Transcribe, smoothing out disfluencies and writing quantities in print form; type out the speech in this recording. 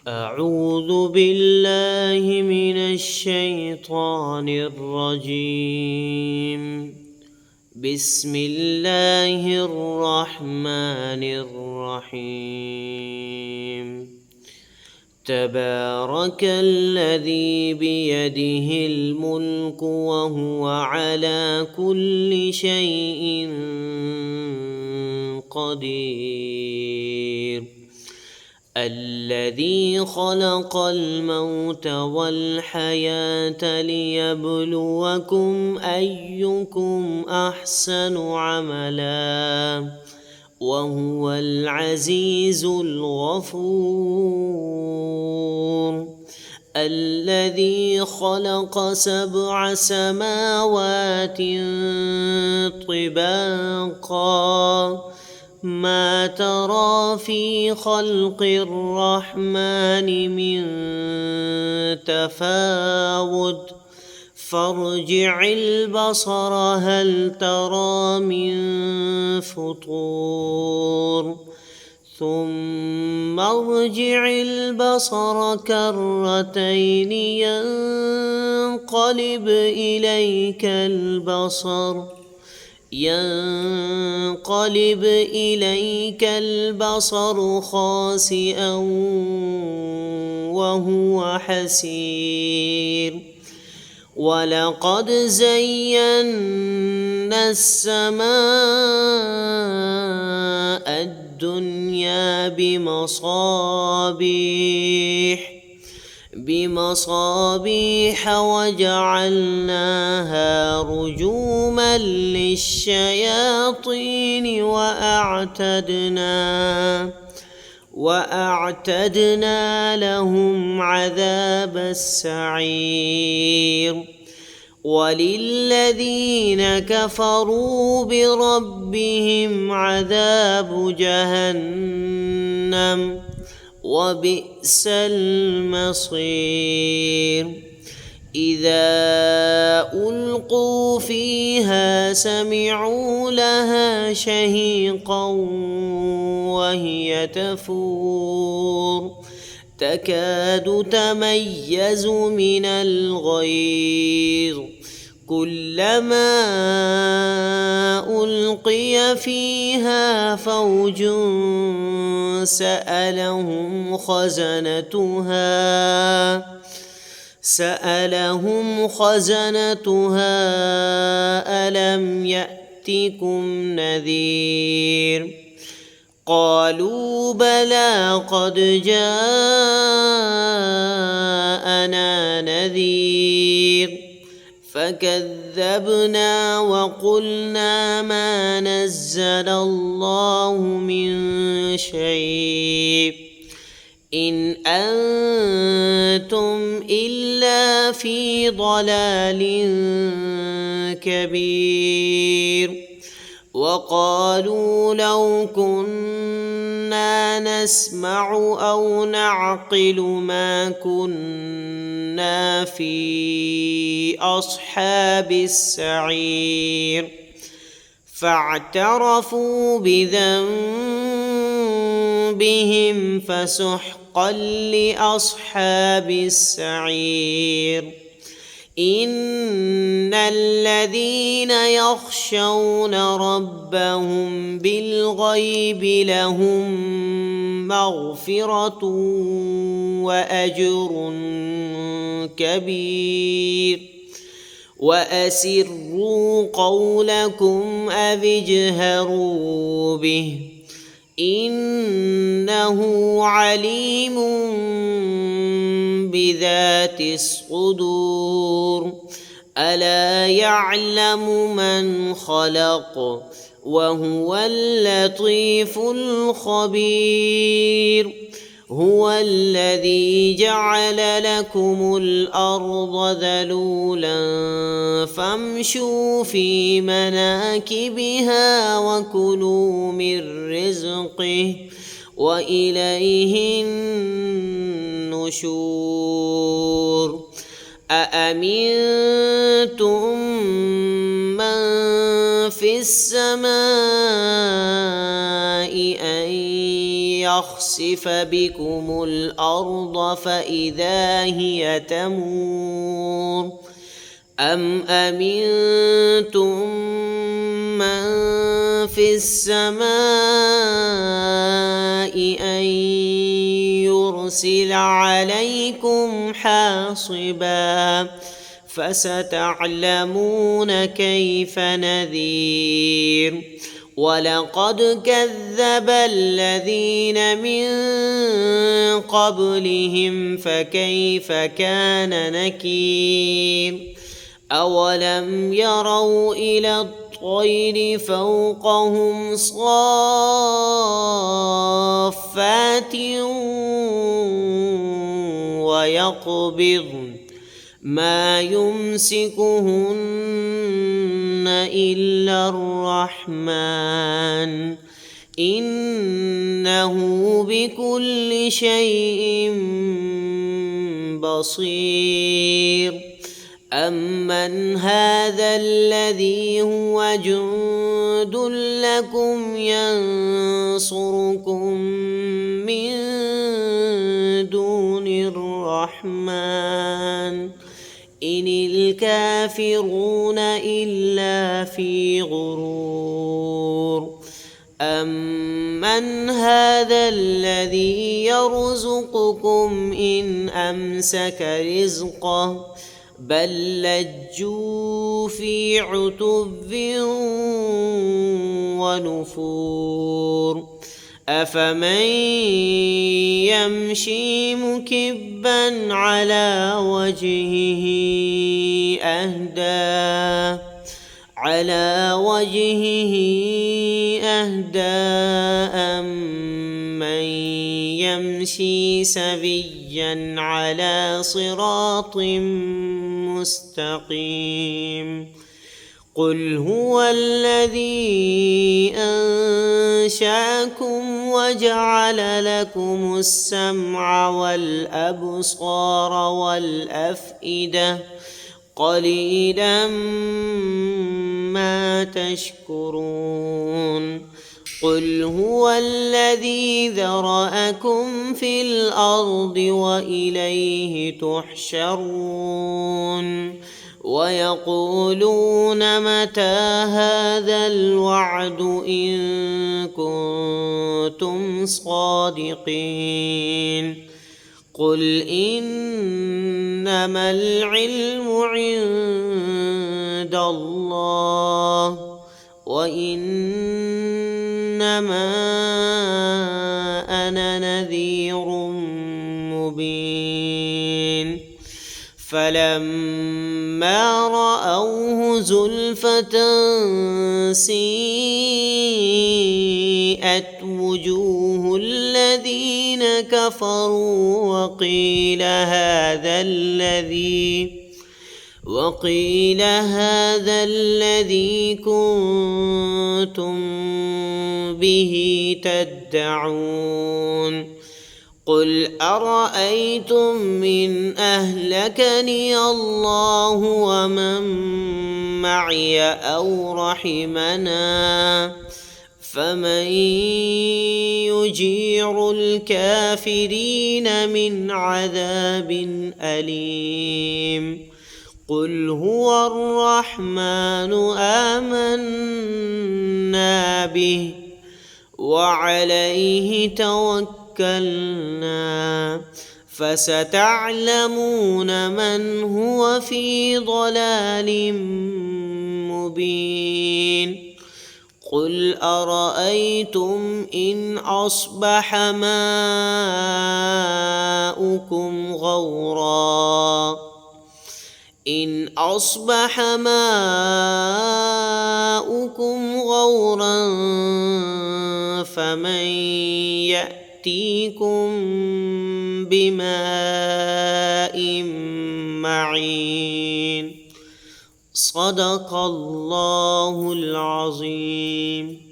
أعوذ بالله من الشيطان الرجيم. بسم الله الرحمن الرحيم. تبارك الذي بيده الملك وهو على كل شيء قدير. الذي خلق الموت والحياة ليبلوكم أيكم أحسن عملا وهو العزيز الغفور. الذي خلق 7 سماوات طباقا ما ترى في خلق الرحمن من تفاوت فارجع البصر هل ترى من فطور ثم ارجع البصر كرتين ينقلب إليك البصر خاسئا وهو حسير. ولقد زينا السماء الدنيا بمصابيح وجعلناها رجوما للشياطين وأعتدنا لهم عذاب السعير. وللذين كفروا بربهم عذاب جهنم وبئس المصير. إذا ألقوا فيها سمعوا لها شهيقا وهي تفور تكاد تميز من الغيظ كلما ألقي فيها فوج سألهم خزنتها ألم يأتكم نذير قالوا بلى قد جاءنا نذير فكذبنا وقلنا ما نزل الله من شيء إن أنتم إلا في ضلال كبير. وقالوا لو كنا نسمع أو نعقل ما كنا في أصحاب السعير فاعترفوا بذنبهم فسحقا لأصحاب السعير. إن الذين يخشون ربهم بالغيب لهم مغفرة وأجر كبير. وأسروا قولكم أو اجهروا به إنه عليم بذات الصدور. ألا يعلم من خلق وهو اللطيف الخبير. هو الذي جعل لكم الأرض ذلولا فامشوا في مناكبها وكلوا من رزقه وإليه النشور. أأمنتم من في السماء أن يخسف يخسف بكم الأرض فإذا هي تمور أم أمنتم من في السماء أن يرسل عليكم حاصبا فستعلمون كيف نذير ولقد كذب الذين من قبلهم فكيف كان نكير أولم يروا إلى الطير فوقهم صافات ويقبضن ما يمسكهن إلا الرحمن إنه بكل شيء بصير أمن هذا الذي هو جند لكم ينصركم من دون الرحمن إن الكافرون إلا في غرور أمن هذا الذي يرزقكم إن أمسك رزقه بل لجوا في عتب ونفور أفمن يمشي مكبا على وجهه أهدى أمن يمشي سويا على صراط مستقيم قل هو الذي أنشأكم وجعل لكم السمع والأبصار والأفئدة قليلا ما تشكرون قل هو الذي ذرأكم في الأرض وإليه تحشرون ويقولون متى هذا الوعد إن كنتم صادقين قل إنما العلم عند الله وإنما أنا نذير مبين فلما رأوه زلفة سيئت وجوه الذين كفروا وقيل هذا الذي كنتم به تدعون قل أرأيتم إن أهلكني الله ومن معي أو رحمنا فمن يجير الكافرين من عذاب أليم قل هو الرحمن آمنا به وعليه توكلنا فستعلمون من هو في ضلال مبين قل أرأيتم إن أصبح ماؤكم غورا فمن يأتيكم بماء معين صدق الله العظيم.